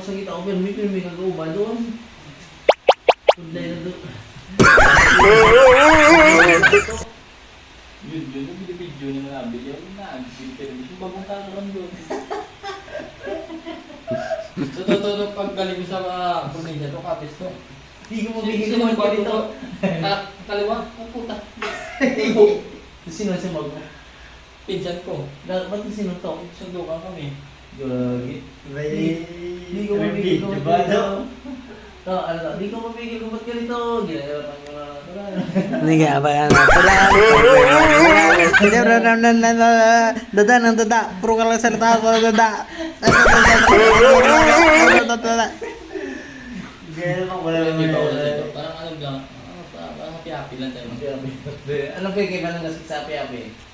sa kita ko, pero may kagauban doon. Tudlay na doon. Yun, yung video na nabili. Yung nabili, yung bagong karoon doon. So, totoo pag galing ko sa mga probinsya to, kapis to. Hindi ko mabigil naman ko dito. Kaliwa, ang puta. Sino siya mag... Pinsan ko. Ba't sino to? Sundukan kami. Gagi. Hindi ko May mabigil video kung ba ba't daw? ganito. Hindi ko mabigil kung ba't ganito. Ginagawa ko nga. Hindi nga ba yan? Dada ng dada. Puro ka lang salita ko ng dada. Gaya naman, wala Hindi naman ba wala yun. dito? Parang ano lang. Parang happy-happy lang tayo. Anong kaya ng sapi-api?